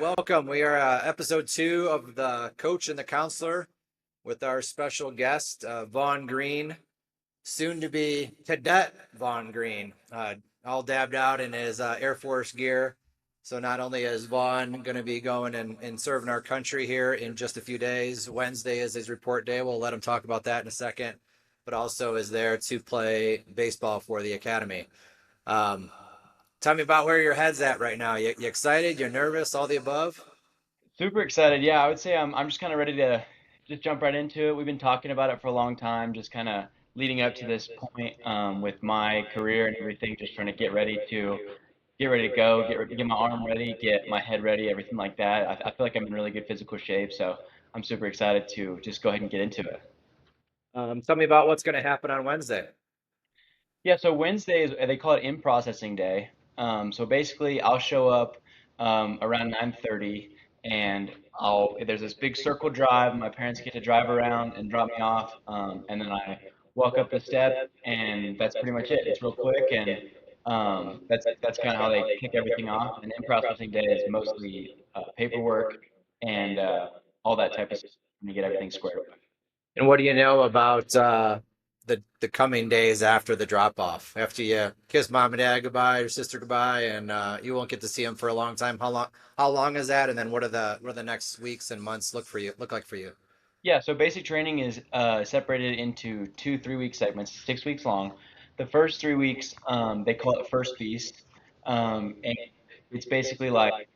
welcome. We are episode 2 of the Coach and the Counselor with our special guest, Vaughn Green, soon to be Cadet Vaughn Green, all dabbed out in his Air Force gear. So not only is Vaughn going to be going and serving our country here in just a few days, Wednesday is his report day. We'll let him talk about that in a second, but also is there to play baseball for the Academy. Um, Tell me about where your head's at right now. You excited? You're nervous? All the above? Super excited. Yeah, I would say I'm just kind of ready to just jump right into it. We've been talking about it for a long time, just kind of leading up to this point with my career and everything, just trying to get ready to go, get my arm ready, get my head ready, everything like that. I feel like I'm in really good physical shape, so I'm super excited to just go ahead and get into it. Tell me about what's going to happen on Wednesday. Yeah, so Wednesday is they call it in processing day. So basically, I'll show up around 9:30, and I'll there's this big circle drive. My parents get to drive around and drop me off, and then I walk up the step, and that's pretty much it. It's real quick, and that's kind of how they kick everything off. And in processing day is mostly paperwork and all that type of stuff to get everything squared away. And what do you know about the coming days after the drop off? After you kiss mom and dad goodbye, your sister goodbye, and you won't get to see them for a long time. How long is that? And then what are the next weeks and months look like for you? Yeah, so basic training is separated into two 3 week segments, 6 weeks long. The first 3 weeks, they call it first feast, and it's basically like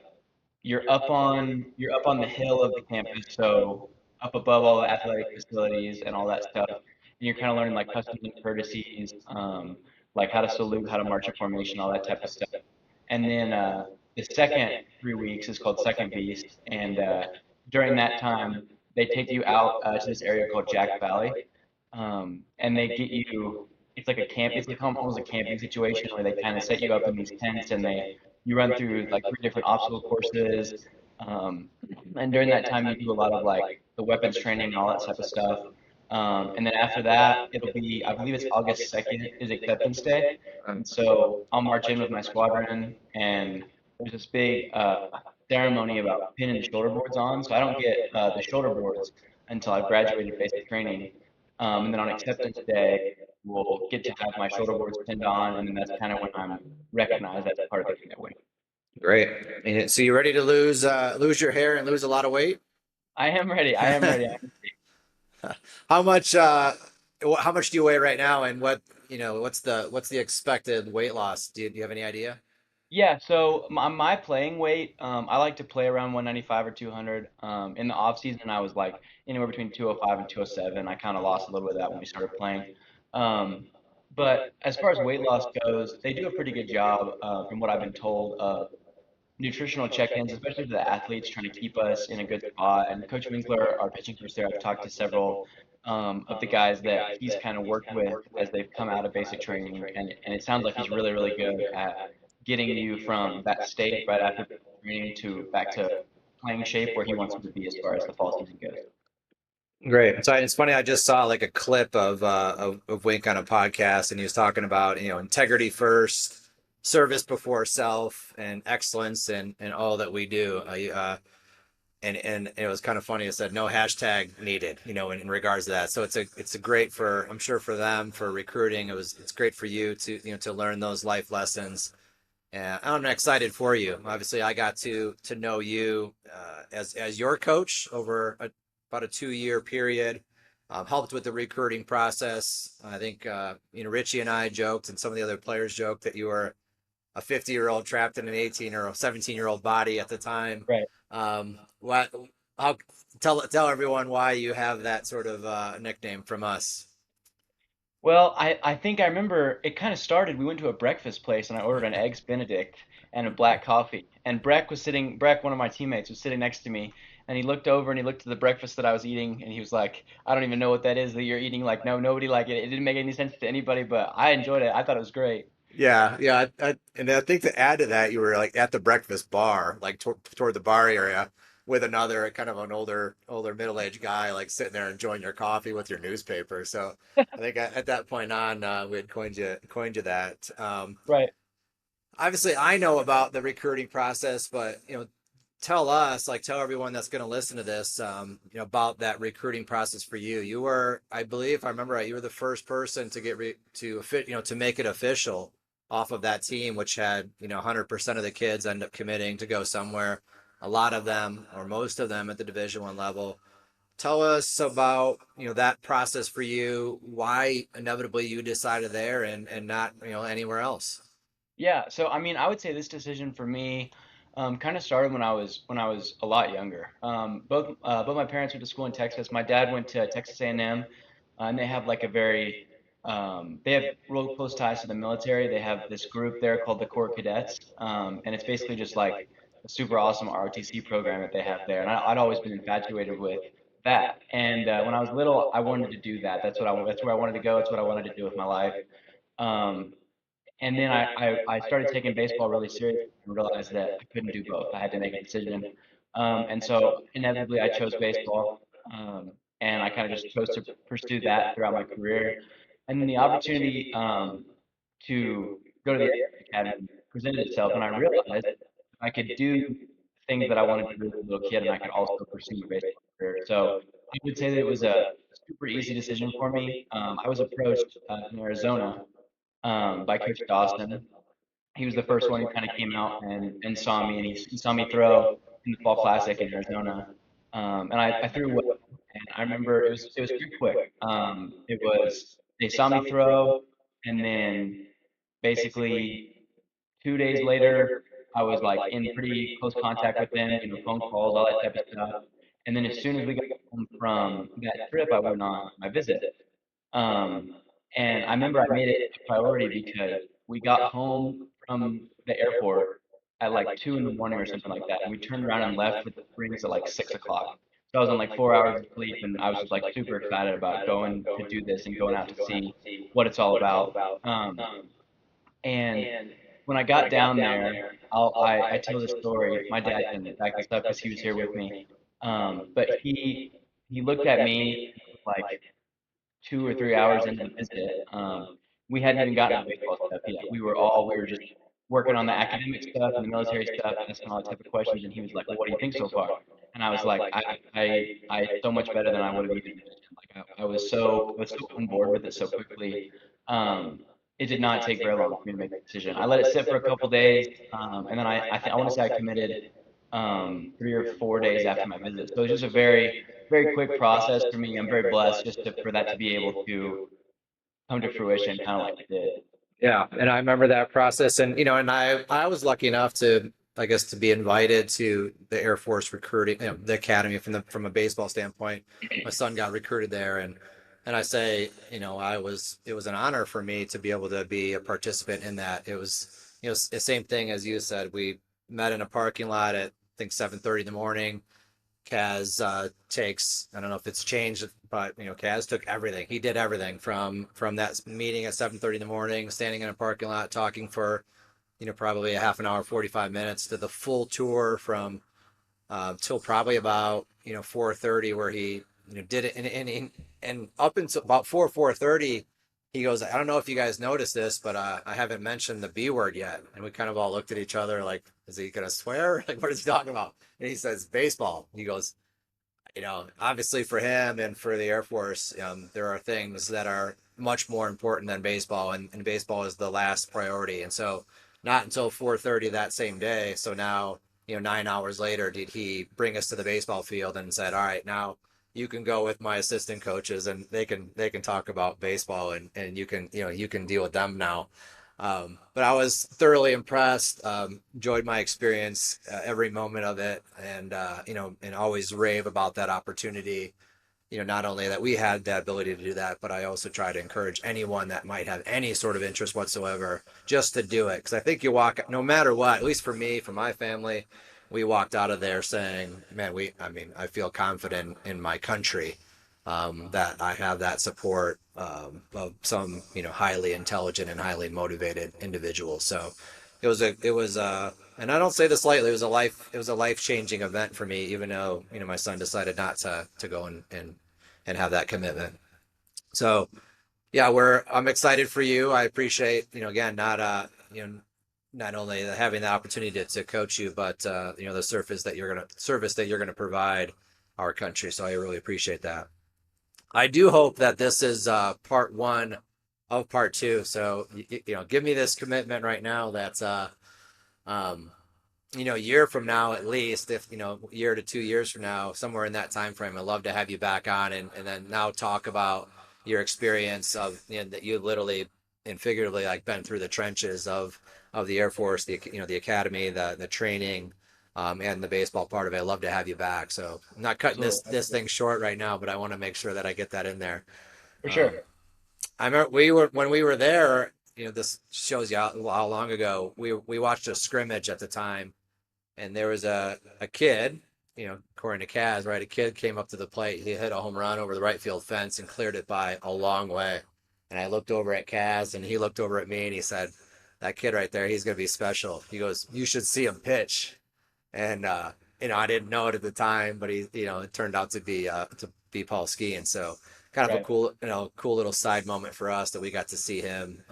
you're up on the hill of the campus, so up above all the athletic facilities and all that stuff, and you're kind of learning like customs and courtesies, like how to salute, how to march in formation, all that type of stuff. And then the second 3 weeks is called second feast, and during that time they take you out to this area called Jack Valley, and they get you. It's like a camp. It's like almost a camping situation where they kind of set you up in these tents, and you run through like 3 different obstacle courses. Um, and during that time, you do a lot of like the weapons training and all that type of stuff. And then after that, it'll be, I believe it's August 2nd is acceptance day. And so I'll march in with my squadron, and there's this big ceremony about pinning the shoulder boards on. So I don't get the shoulder boards until I've graduated basic training. And then on acceptance day, we'll get to have my shoulder boards pinned on, and then that's kind of when I'm recognized as part of the cadet wing. Great. And so you ready to lose your hair and lose a lot of weight? I am ready. I am ready. How much how much do you weigh right now, and what's the expected weight loss? Do you have any idea? Yeah, so my playing weight, I like to play around 195 or 200. In the off season, I was like anywhere between 205 and 207. I kind of lost a little bit of that when we started playing. Um, but as far as weight loss goes, they do a pretty good job, from what I've been told, of nutritional check-ins, especially for the athletes, trying to keep us in a good spot. And Coach Winkler, our pitching coach there, I've talked to several of the guys that he's kind of worked with as they've come out of basic training, and it sounds like he's really, really good at getting you from that state right after training to back to playing shape where he wants you to be as far as the fall season goes. Great. So it's funny. I just saw like a clip of Wink on a podcast, and he was talking about integrity first, service before self, and excellence and all that we do. And it was kind of funny. It said no hashtag needed. In regards to that. So it's a great for I'm sure for them for recruiting. It's great for you to learn those life lessons. And I'm excited for you. Obviously, I got to know you as your coach over about a 2 year period. Helped with the recruiting process. I think Richie and I joked, and some of the other players joked that you were a 50-year-old trapped in an 18 or a 17-year-old body at the time. Right. What? How? Tell everyone why you have that sort of nickname from us. Well, I think I remember it kind of started. We went to a breakfast place and I ordered an eggs Benedict and a black coffee. And Breck, one of my teammates, was sitting next to me, and he looked over and he looked at the breakfast that I was eating, and he was like, "I don't even know what that is that you're eating." Like, no, nobody like it. It didn't make any sense to anybody, but I enjoyed it. I thought it was great. Yeah, yeah, and I think to add to that, you were like at the breakfast bar, like toward the bar area, with another kind of an older middle-aged guy, like sitting there enjoying your coffee with your newspaper. So I think at that point on, we had coined you that. Right. Obviously, I know about the recruiting process, but tell us, like tell everyone that's going to listen to this, about that recruiting process for you. You were, I believe, if I remember right, you were the first person to get to make it official off of that team, which had 100% of the kids end up committing to go somewhere. A lot of them, or most of them, at the Division 1 level. Tell us about that process for you. Why inevitably you decided there and not anywhere else. Yeah, so I mean, I would say this decision for me kind of started when I was a lot younger. Both my parents went to school in Texas. My dad went to Texas A&M, and they have like a very they have real close ties to the military. They have this group there called the Corps Cadets, and it's basically just like a super awesome ROTC program that they have there. And I'd always been infatuated with that. And when I was little, I wanted to do that. That's where I wanted to go. That's what I wanted to do with my life. Um, and then I started taking baseball really seriously and realized that I couldn't do both. I had to make a decision. And so inevitably I chose baseball. Um, and I kind of just chose to pursue that throughout my career. And then the opportunity to go to the academy presented itself, and I realized I could do things that I wanted to do as a little kid, and I could also pursue my baseball career. So I would say that it was a super easy decision for me. I was approached in Arizona by Coach Dawson. He was the first one who kind of came out and saw me, and he saw me throw in the Fall Classic in Arizona, and I threw well. And I remember it was pretty quick. It was they saw me throw, and then basically 2 days later, I was like in pretty close contact with them, phone calls, all that type of stuff. And then as soon as we got home from that trip, I went on my visit. Um, and I remember I made it a priority because we got home from the airport at like 2 in the morning or something like that, and we turned around and left for the Springs at like 6 o'clock. So I was on like 4 hours of sleep, and I was just like super excited about going to do this and going out to see what it's all about. And when I got down there, I tell this story. My dad can back this up because he was here with me. But he looked at me like 2 or 3 hours into the visit. We hadn't even gotten to baseball stuff yet. We were just working on the academic stuff and the military stuff, asking all that type of questions. And he was like, "Well, what do you think so far?" And I was like, "I so much better than I would have even imagined. Like I was so on board with it so quickly. Um, it did not take very long for me to make the decision. I let it sit for a couple days, and then I want to say I committed 3 or 4 days after my visit. So it was just a very quick process for me. I'm very blessed for that to be able to come to fruition, kind of like it did. Yeah, and I remember that process, and and I was lucky enough to, I guess, to be invited to the Air Force recruiting, the academy from a baseball standpoint. My son got recruited there, and I say, it was an honor for me to be able to be a participant in that. It was, the same thing as you said. We met in a parking lot at, I think, 7:30 in the morning. Kaz takes, I don't know if it's changed, but Kaz took everything. He did everything from that meeting at 7:30 in the morning, standing in a parking lot talking for probably a half an hour, 45 minutes, to the full tour from till probably about 4:30, where he did it, and up until about 4:30, he goes, I don't know if you guys noticed this, but I haven't mentioned the B word yet. And we kind of all looked at each other like, is he gonna swear? Like, what is he talking about? And he says baseball. He goes, obviously for him and for the Air Force, there are things that are much more important than baseball, and baseball is the last priority. And so, not until 4:30 that same day. So now, 9 hours later, did he bring us to the baseball field and said, "All right, now you can go with my assistant coaches, and they can talk about baseball, and you can deal with them now." But I was thoroughly impressed. Enjoyed my experience, every moment of it, and always rave about that opportunity. Not only that we had that ability to do that, but I also try to encourage anyone that might have any sort of interest whatsoever just to do it. Because I think you walk, no matter what, at least for me, for my family, we walked out of there saying, man, I mean, I feel confident in my country, that I have that support, of some, highly intelligent and highly motivated individuals. So and I don't say this lightly. It was a life changing event for me, even though my son decided not to go and have that commitment. So yeah, I'm excited for you. I appreciate, again, not not only having the opportunity to coach you, but the service that you're gonna provide our country. So I really appreciate that. I do hope that this is part one of part two. So give me this commitment right now that um, a year from now at least, if a year to 2 years from now, somewhere in that time frame, I'd love to have you back on and then now talk about your experience of that you literally and figuratively like been through the trenches of the Air Force, the academy, the training, and the baseball part of it. I'd love to have you back. So I'm not cutting Absolutely, this thing short right now, but I want to make sure that I get that in there. for Um, sure. I remember when we were there. This shows you how long ago we watched a scrimmage at the time, and there was a kid, according to Kaz, right? A kid came up to the plate. He hit a home run over the right field fence and cleared it by a long way. And I looked over at Kaz, and he looked over at me, and he said, "That kid right there, he's gonna be special." He goes, "You should see him pitch." And I didn't know it at the time, but it turned out to be Paul Ski, and so kind of a Right. cool little side moment for us that we got to see him,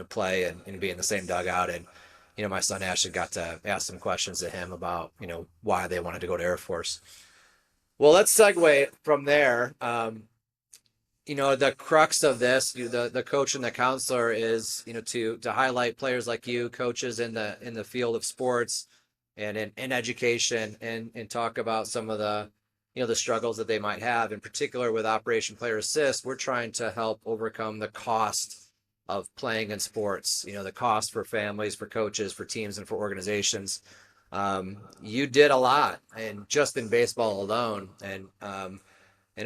play and be in the same dugout, and my son Ashton got to ask some questions to him about why they wanted to go to Air Force. Well, let's segue from there. The crux of this, the coach and the counselor is, to highlight players like you, coaches in the field of sports and in education, and talk about some of the struggles that they might have. In particular, with Operation Player Assist, we're trying to help overcome the cost of playing in sports. The cost for families, for coaches, for teams, and for organizations. You did a lot, and just in baseball alone, and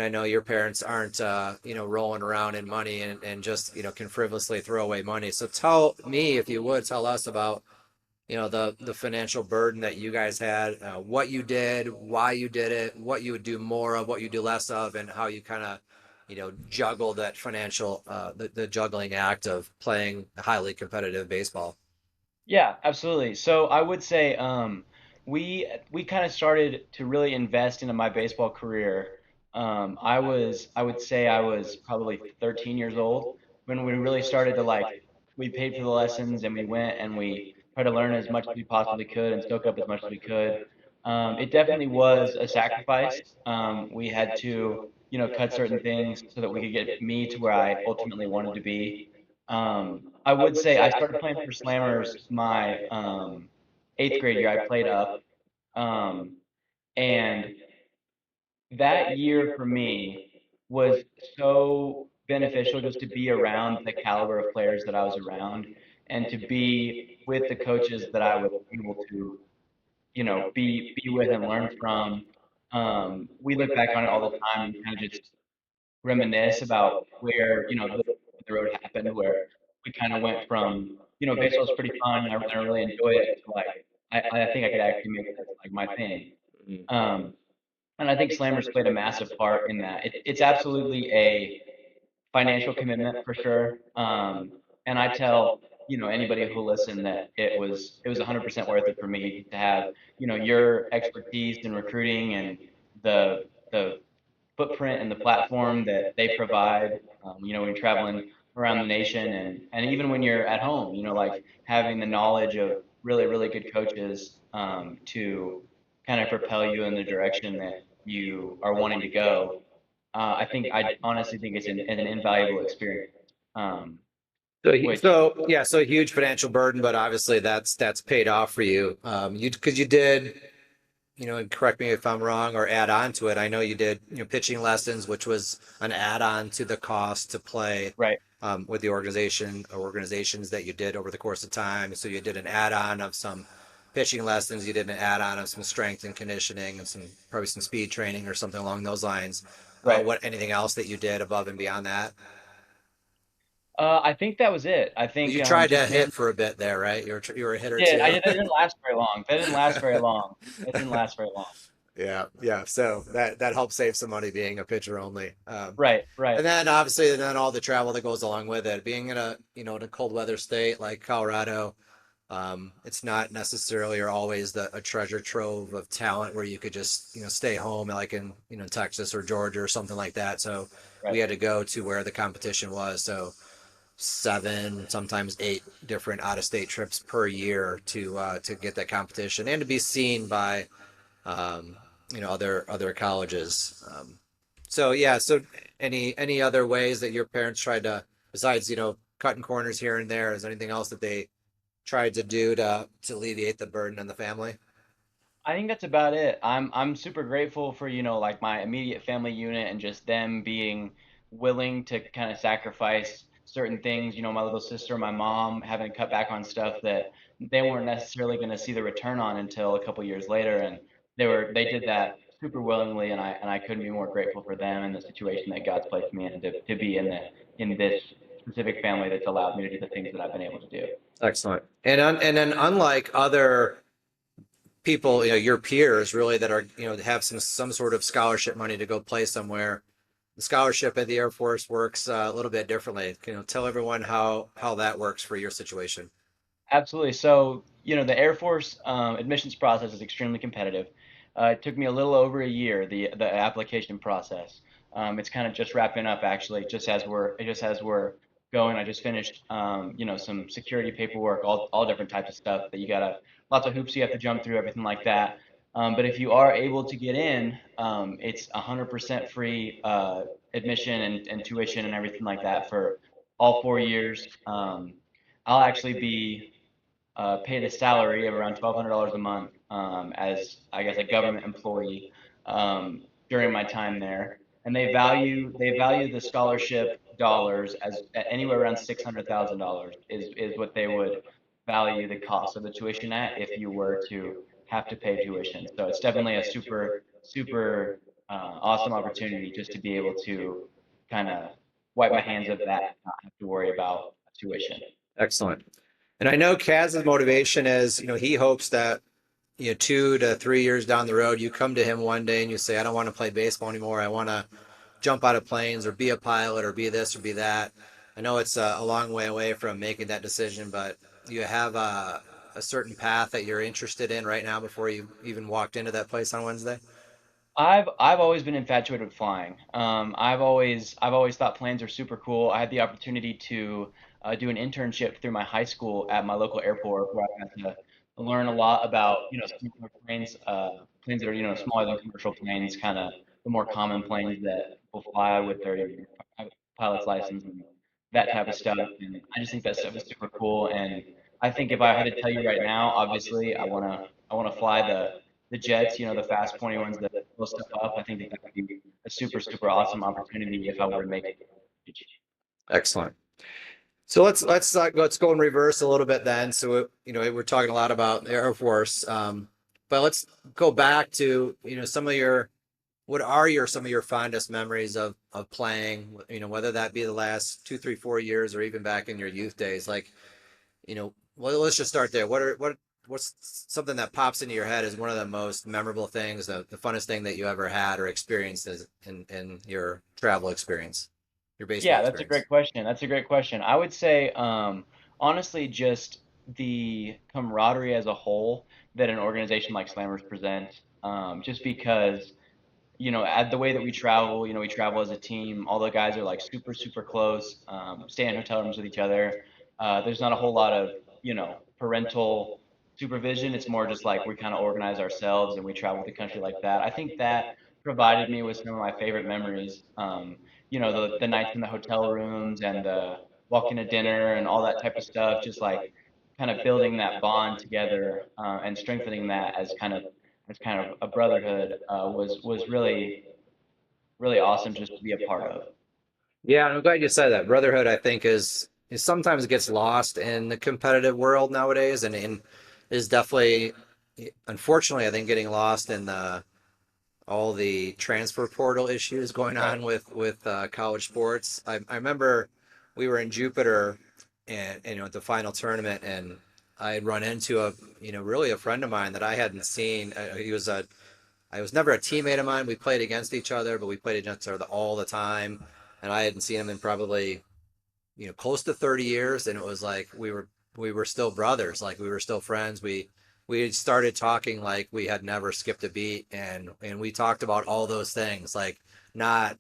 I know your parents aren't, rolling around in money and just, can frivolously throw away money. So tell me, if you would, tell us about, the financial burden that you guys had, what you did, why you did it, what you would do more of, what you do less of, and how you kind of, juggle that the juggling act of playing highly competitive baseball. Yeah, absolutely. So I would say we kind of started to really invest into my baseball career. I would say I was probably 13 years old when we really started to like we paid for the lessons and we went and we tried to learn as much as we possibly could and soak up as much as we could. It definitely was a sacrifice. We had to, cut certain things so that we could get me to where I ultimately wanted to be. I would say I started playing for Slammers my eighth grade year. I played up, um, and that year for me was so beneficial just to be around the caliber of players that I was around, and to be with the coaches that I was able to, be with and learn from. We look back on it all the time and kind of just reminisce about where the road happened, where we kind of went from baseball's pretty fun and I really enjoy it to like I think I could actually make this like my thing. Um, and I think Slammers played a massive part in that. It's absolutely a financial commitment for sure. And I tell anybody who listen that it was 100% worth it for me to have your expertise in recruiting and the footprint and the platform that they provide. When you're traveling around the nation and even when you're at home, like having the knowledge of really, really good coaches to kind of propel you in the direction that you are wanting to go. I honestly think it's an invaluable experience. Um, which So huge financial burden, but obviously that's paid off for you. Because you did, and correct me if I'm wrong or add on to it. I know you did, pitching lessons, which was an add-on to the cost to play, right, with the organization or organizations that you did over the course of time. So you did an add-on of some pitching lessons. You did an add-on of some strength and conditioning and probably some speed training or something along those lines. right. What anything else that you did above and beyond that? I think that was it. I think You tried just to being hit for a bit there, right? You were a I hitter did. too. That didn't last very long. That didn't last very long. It didn't last very long. Yeah, yeah. So that helps save some money being a pitcher only. Right, right. And then obviously, then all the travel that goes along with it. Being in a cold weather state like Colorado, it's not necessarily or always a treasure trove of talent where you could just stay home like in Texas or Georgia or something like that. So we Right. had to go to where the competition was. 7, sometimes 8 different out of state trips per year to get that competition and to be seen by um, other colleges. So yeah, so any other ways that your parents tried to, besides cutting corners here and there, is there anything else that they tried to do to alleviate the burden on the family? I think that's about it. I'm super grateful for, like my immediate family unit and just them being willing to kind of sacrifice certain things. My little sister, my mom having to cut back on stuff that they weren't necessarily going to see the return on until a couple years later, and they did that super willingly, and I couldn't be more grateful for them and the situation that God's placed me in to be in this specific family that's allowed me to do the things that I've been able to do. Excellent. And then unlike other people, your peers really that are, have some sort of scholarship money to go play somewhere, the scholarship at the Air Force works a little bit differently. Tell everyone how that works for your situation. Absolutely. So, the Air Force admissions process is extremely competitive. It took me a little over a year, the application process. It's kind of just wrapping up actually, just as we're going. I just finished, some security paperwork, all different types of stuff that lots of hoops you have to jump through, everything like that. But if you are able to get in, it's 100% free admission and tuition and everything like that for all 4 years. I'll actually be paid a salary of around $1,200 a month as I guess a government employee during my time there, and they value the scholarship dollars as at anywhere around $600,000 is what they would value the cost of the tuition at if you were to have to pay tuition. So it's definitely a super awesome opportunity just to be able to kind of wipe my hands of that and not have to worry about tuition. Excellent. And I know Kaz's motivation is, he hopes that 2 to 3 years down the road, you come to him one day and you say, I don't want to play baseball anymore. I want to jump out of planes or be a pilot or be this or be that. I know it's a long way away from making that decision, but you have a certain path that you're interested in right now before you even walked into that place on Wednesday? I've always been infatuated with flying. I've always thought planes are super cool. I had the opportunity to do an internship through my high school at my local airport, where I got to learn a lot about smaller planes, planes that are smaller than commercial planes, kind of the more common planes that people fly with their pilot's license and that type of stuff. And I just think that stuff is super cool. And I think if I had to tell you right now, obviously I wanna fly the jets, the fast pointy ones that blow stuff up. I think that would be a super awesome opportunity if I were to make it. Excellent. So let's go in reverse a little bit then. So we're talking a lot about the Air Force, but let's go back to some of your what are some of your fondest memories of playing? Whether that be the last 2, 3, 4 years or even back in your youth days. Like well, let's just start there. What's something that pops into your head as one of the most memorable things, the funnest thing that you ever had or experienced in your travel experience, your baseball Yeah, that's a experience? great question. That's a great question. I would say, honestly, just the camaraderie as a whole that an organization like Slammers presents, just because at the way that we travel as a team. All the guys are like super close, stay in hotel rooms with each other. There's not a whole lot of, parental supervision. It's more just like we kind of organize ourselves and we travel the country like that. I think that provided me with some of my favorite memories. The nights in the hotel rooms and the walking to dinner and all that type of stuff, just like kind of building that bond together and strengthening that as kind of a brotherhood was really awesome just to be a part of. Yeah, I'm glad you said that. Brotherhood, I think, is sometimes gets lost in the competitive world nowadays, and is definitely, unfortunately, I think getting lost in the all the transfer portal issues going Right. on with college sports. I remember we were in Jupiter and at the final tournament, and I had run into a really a friend of mine that I hadn't seen. I was never a teammate of mine. We played against each other, but we played against each other all the time, and I hadn't seen him in probably close to 30 years, and it was like we were still brothers, like we were still friends. We started talking like we had never skipped a beat, and we talked about all those things, like not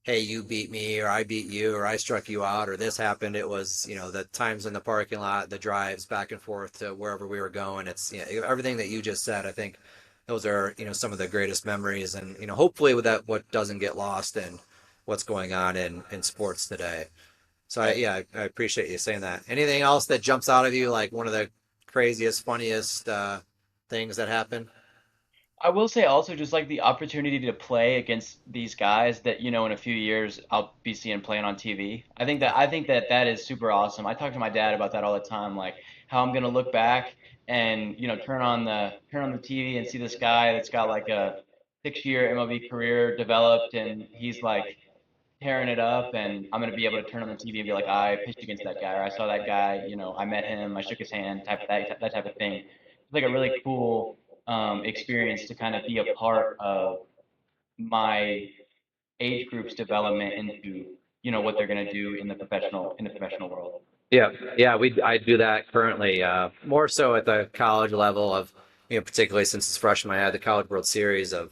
hey, you beat me, or I beat you, or I struck you out, or this happened. It was, the times in the parking lot, the drives back and forth to wherever we were going. It's, everything that you just said. I think those are, some of the greatest memories, and hopefully with that, what doesn't get lost in what's going on in sports today. So Right. I appreciate you saying that. Anything else that jumps out of you, like one of the craziest, funniest things that happened? I will say also just like the opportunity to play against these guys that, in a few years I'll be seeing playing on TV. I think that that is super awesome. I talk to my dad about that all the time, like how I'm gonna look back and, turn on the TV and see this guy that's got like a 6-year MLB career developed and he's like tearing it up, and I'm gonna be able to turn on the TV and be like, I pitched against that guy, or I saw that guy, I met him, I shook his hand, that type of thing. It's like a really cool experience to kind of be a part of my age group's development into, what they're gonna do in the professional world. Yeah, yeah, I do that currently, more so at the college level of, particularly since it's freshman, I had the College World Series of,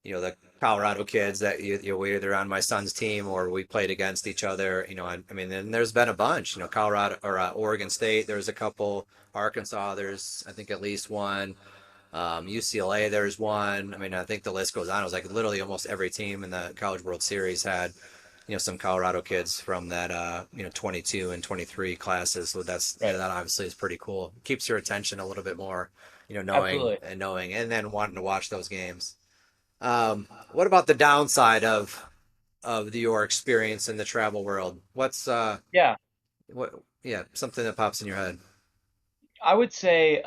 the Colorado kids that were either on my son's team or we played against each other. I mean, and there's been a bunch. Colorado or Oregon State. There's a couple. Arkansas. There's I think at least one. UCLA. There's one. I mean, I think the list goes on. It was like literally almost every team in the College World Series had some Colorado kids from that 22 and 23 classes. So that's Right. that obviously is pretty cool. Keeps your attention a little bit more. Knowing Absolutely. and knowing and then wanting to watch those games. What about the downside of your experience in the travel world? What's Yeah. what? Yeah, something that pops in your head. I would say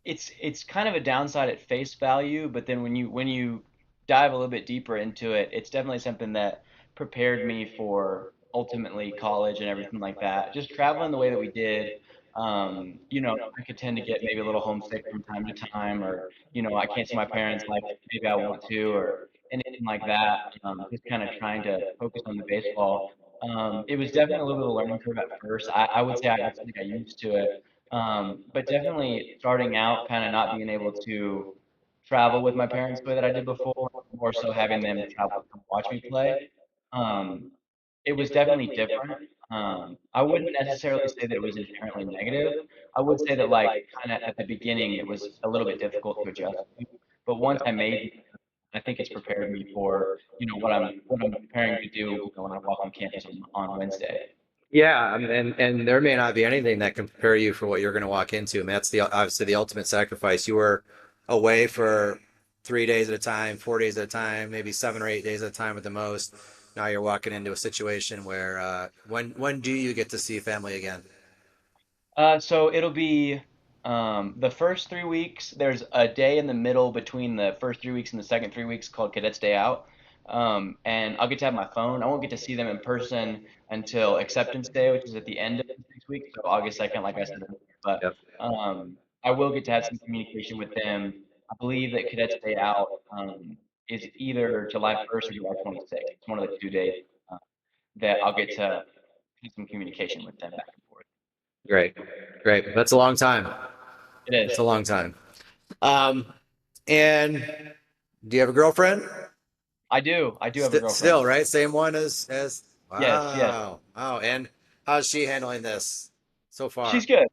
it's kind of a downside at face value, but then when you dive a little bit deeper into it, it's definitely something that prepared me for ultimately college and everything like that. Just traveling the way that we did, I could tend to get maybe a little homesick from time to time, or I can't see my parents like maybe I want to, or anything like that. Just kind of trying to focus on the baseball. It was definitely a little bit of a learning curve at first. I would say I actually got used to it, but definitely starting out, kind of not being able to travel with my parents the way that I did before, more so having them travel to watch me play. Um, it was definitely different. I wouldn't necessarily say that it was inherently negative. I would say that like kind of at the beginning, it was a little bit difficult to adjust to. But once I made the, I think it's prepared me for what I'm preparing to do, when I walk on campus on Wednesday. Yeah, and there may not be anything that can prepare you for what you're going to walk into. I mean, that's the obviously the ultimate sacrifice. You were away for 3 days at a time, 4 days at a time, maybe 7 or 8 days at a time at the most. Now you're walking into a situation where when do you get to see family again? So it'll be the first 3 weeks. There's a day in the middle between the first 3 weeks and the second 3 weeks called Cadets Day Out. And I'll get to have my phone. I won't get to see them in person until Acceptance Day, which is at the end of the 6 weeks, so August 2nd, like I said earlier. But Yep. I will get to have some communication with them. I believe that Cadets Day Out is either July 1st or July 26th. It's one of the 2 days uh, that I'll get to have some communication with them back and forth. Great, great. That's a long time. It is. That's a long time. Um, and do you have a girlfriend? I do. I do have a girlfriend. Still, right? Same one as. Yes, yes. Wow. Wow. And how's she handling this so far? She's good.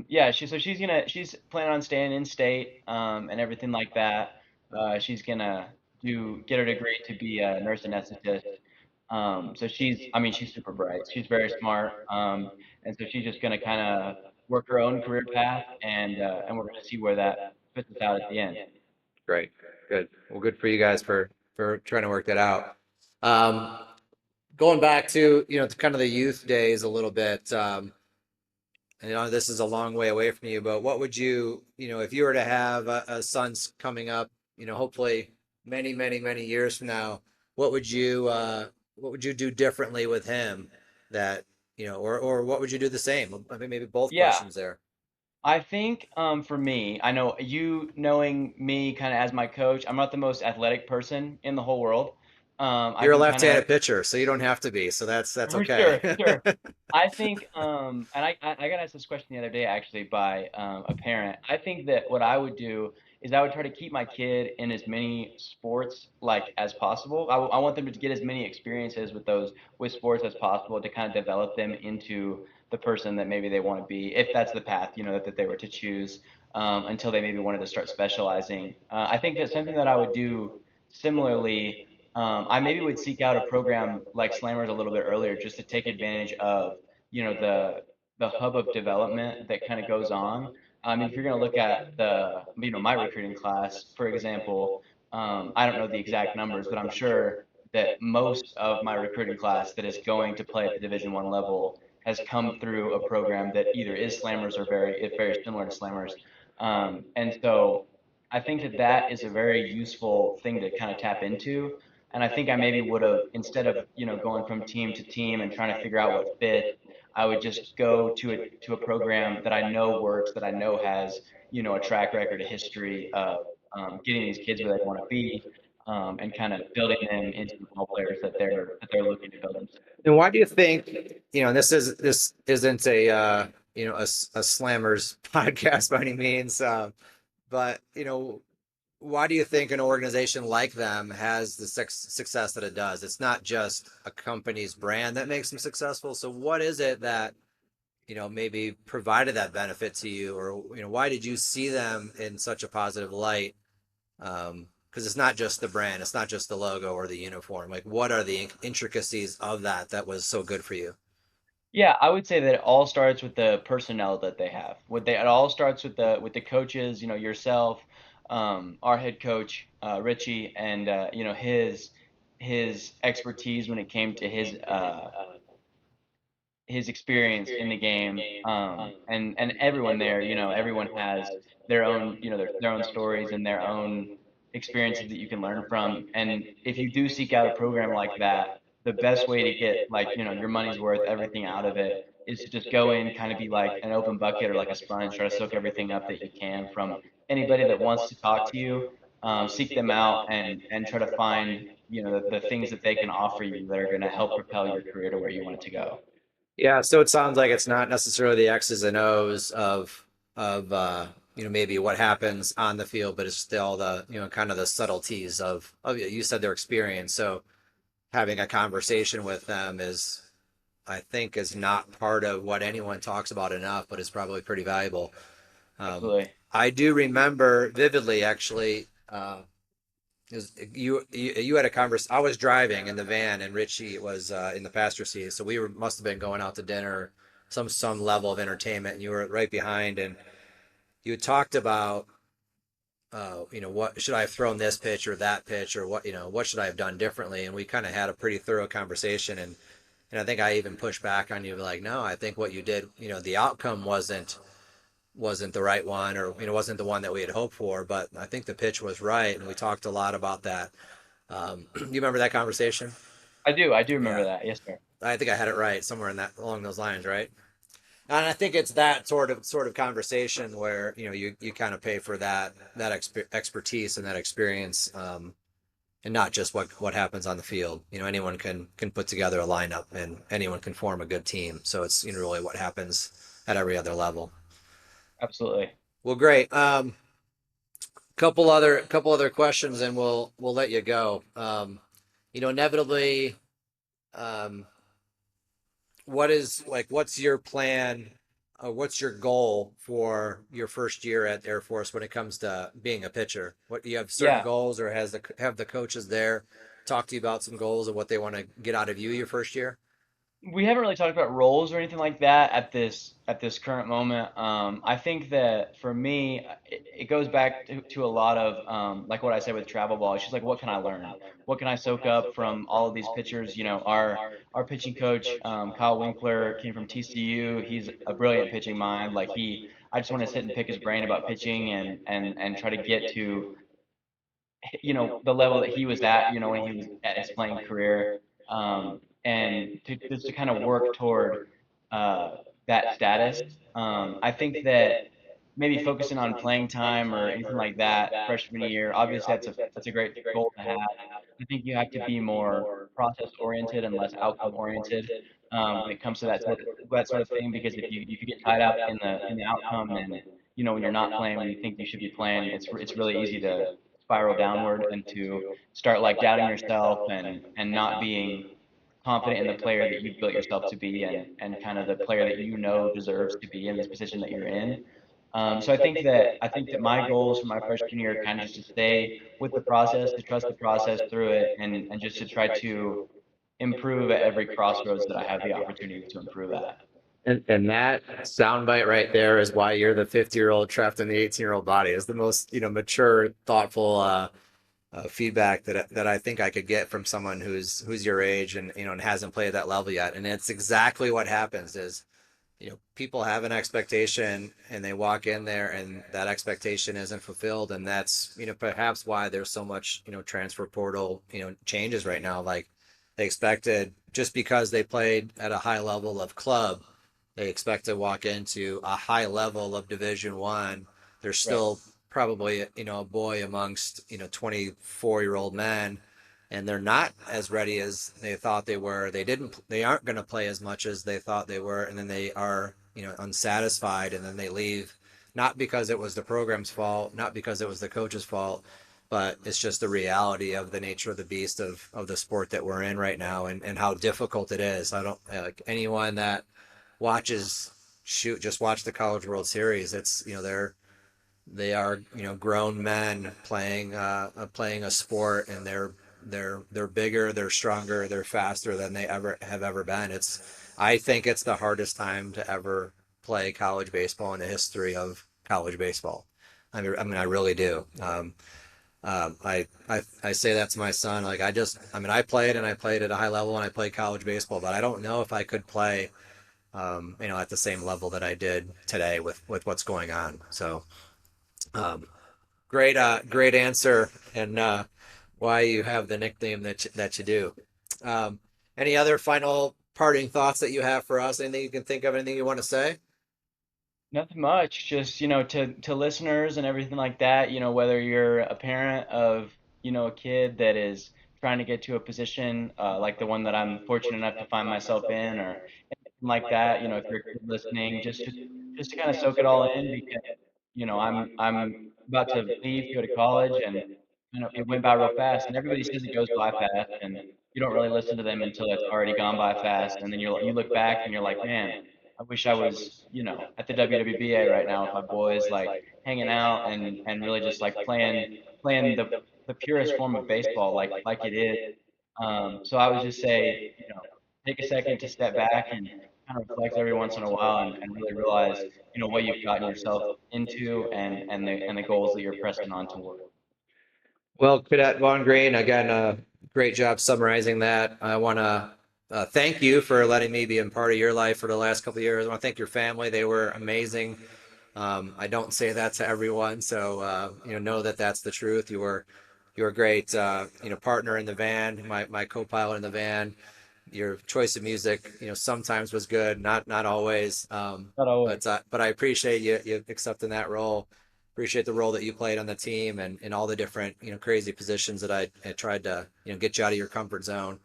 Yeah, she's planning on staying in state, and everything like that. She's gonna get her degree to be a nurse anesthetist. So I mean, she's super bright. She's very smart. And so she's just gonna kind of work her own career path, and we're gonna see where that puts us out at the end. Great. Good. Well, good for you guys for trying to work that out. Um, Going back to to kind of the youth days a little bit. This is a long way away from you, but what would if you were to have a son's coming up, hopefully many, many, many years from now, what would you do differently with him that, or what would you do the same? I mean, maybe both Yeah. questions there. I think for me, I know you knowing me kind of as my coach, I'm not the most athletic person in the whole world. I You're a can kind of left-handed pitcher, so you don't have to be. So that's for okay. sure, for sure. I think, and I got asked this question the other day actually by a parent. I think that what I would do is I would try to keep my kid in as many sports like as possible. I want them to get as many experiences with those with sports as possible to kind of develop them into the person that maybe they want to be, if that's the path, that they were to choose, until they maybe wanted to start specializing. I think that something that I would do similarly, I maybe would seek out a program like Slammers a little bit earlier, just to take advantage of, the hub of development that kind of goes on. I mean, if you're going to look at my recruiting class, for example, I don't know the exact numbers, but I'm sure that most of my recruiting class that is going to play at the Division I level has come through a program that either is Slammers or very similar to Slammers. And so I think that that is a very useful thing to kind of tap into. And I think I maybe would have, instead of, going from team to team and trying to figure out what fits, I would just go to a program that I know works, that I know has, a track record, a history of getting these kids where they want to be, and kind of building them into the ball players that they're looking to build themselves. And why do you think, and this isn't a a slammers podcast by any means, but why do you think an organization like them has the success that it does? It's not just a company's brand that makes them successful. So what is it that maybe provided that benefit to you, or why did you see them in such a positive light? Because it's not just the brand, it's not just the logo or the uniform. Like, what are the intricacies of that was so good for you? Yeah, I would say that it all starts with the personnel that they have. It all starts with the coaches, yourself, our head coach, Richie, and his expertise when it came to his experience in the game, and everyone there, everyone has their own, their own stories and their own experiences that you can learn from. And if you do seek out a program like that, the best way to get, like, your money's worth, everything out of it, is to just go in, kind of be like an open bucket or like a sponge, try to soak everything up that you can from anybody that wants to talk to you. Seek them out and try to find, the things that they can offer you that are going to help propel your career to where you want it to go. Yeah, so it sounds like it's not necessarily the X's and O's of maybe what happens on the field, but it's still the kind of the subtleties of you said their experience. So having a conversation with them is, I think, is not part of what anyone talks about enough, but it's probably pretty valuable. Absolutely. I do remember vividly, actually. Is you had a conversation. I was driving in the van, and Richie was in the passenger seat. So we must have been going out to dinner, some level of entertainment, and you were right behind. And you talked about, what should I have thrown this pitch or that pitch, or what should I have done differently? And we kind of had a pretty thorough conversation. And I think I even pushed back on you, like, no, I think what you did, the outcome wasn't the right one, or wasn't the one that we had hoped for, but I think the pitch was right, and we talked a lot about that. You remember that conversation? I do remember Yeah, that. Yes, sir. I think I had it right somewhere in that along those lines, right? And I think it's that sort of conversation where you kind of pay for that expertise and that experience, and not just what happens on the field. Anyone can put together a lineup, and anyone can form a good team. So it's really what happens at every other level. Absolutely. Well, great. Couple other questions, and we'll let you go. Inevitably, um, what's your plan? What's your goal for your first year at Air Force when it comes to being a pitcher? What do you have certain Yeah. goals, or have the coaches there talk to you about some goals of what they want to get out of you your first year? We haven't really talked about roles or anything like that at this current moment. I think that for me, it goes back to a lot of, like what I said with travel ball. It's just like, what can I learn? What can I soak up from all of these pitchers? Our pitching coach, Kyle Winkler, came from TCU. He's a brilliant pitching mind. I just want to sit and pick his brain about pitching and try to get to, the level that he was at, when he was at his playing career, and just to kind of work toward uh, that status. I think that maybe focusing on playing time or anything like that freshman year, obviously that's a great goal to have. I think you have to be more process oriented and less outcome oriented, when it comes to that sort of thing, because if you get tied up in the outcome, then when you're not playing when you think you should be playing, it's really easy to spiral downward and to start like doubting yourself and not being confident in the player that you've built yourself to be and kind of the player that deserves to be in this position that you're in. So I think that my goals for my freshman year are kind of just to stay with the process, to trust the process through it, and just to try to improve at every crossroads that I have the opportunity to improve at. And that soundbite right there is why you're the 50-year-old trapped in the 18-year-old body is the most, mature, thoughtful feedback that I think I could get from someone who's your age and and hasn't played that level yet. And it's exactly what happens is people have an expectation and they walk in there and that expectation isn't fulfilled. And that's, perhaps why there's so much, transfer portal, changes right now. Like they expected just because they played at a high level of club, they expect to walk into a high level of Division 1. They're Right. still probably, a boy amongst, 24-year-old men and they're not as ready as they thought they were. They aren't going to play as much as they thought they were. And then they are, unsatisfied and then they leave, not because it was the program's fault, not because it was the coach's fault, but it's just the reality of the nature of the beast of the sport that we're in right now and how difficult it is. I don't like anyone that watches just watch the College World Series. It's, they are grown men playing a sport and they're bigger, they're stronger, they're faster than they ever been. I think it's the hardest time to ever play college baseball in the history of college baseball. I really do. I say that to my son. Like I played and I played at a high level and I played college baseball, but I don't know if I could play at the same level that I did today with what's going on. So um, great answer, and why you have the nickname that you do. Um, any other final parting thoughts that you have for us? Anything you can think of? Anything you want to say? Nothing much, just to listeners and everything like that, whether you're a parent of a kid that is trying to get to a position like the one that I'm fortunate enough to find myself in, or anything like that, if you're a kid listening, just to kind of soak it all in because I'm about to leave, go to college, and it went by real fast, and everybody says it goes by fast, and you don't really listen to them until it's already gone by fast, and then you look back and you're like, man, I wish I was, at the WWBA right now with my boys, like hanging out and really just like playing the purest form of baseball, like it is. So I would just say, take a second to step back and kind of reflect every once in a while and really realize, what you've gotten yourself into and the goals that you're pressing on toward. Well, Cadet Vaughn Green, again, great job summarizing that. I want to thank you for letting me be a part of your life for the last couple of years. I want to thank your family. They were amazing. I don't say that to everyone, so know that that's the truth. You were a great partner in the van, my co-pilot in the van. Your choice of music, sometimes was good, not always. Not always. But I appreciate you accepting that role. Appreciate the role that you played on the team and all the different crazy positions that I tried to get you out of your comfort zone.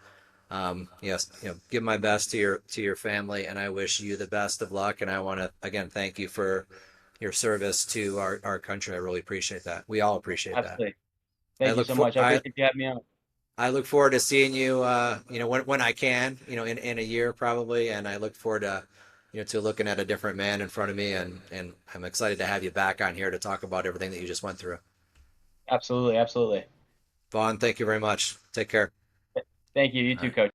Yes, give my best to your family, and I wish you the best of luck. And I want to again thank you for your service to our country. I really appreciate that. We all appreciate that. Absolutely. I Thank you look so for much. I appreciate you having me on. I look forward to seeing you, when I can, in a year probably, and I look forward to, to looking at a different man in front of me, and I'm excited to have you back on here to talk about everything that you just went through. Absolutely, absolutely. Vaughn, thank you very much. Take care. Thank you. You All too, right. Coach.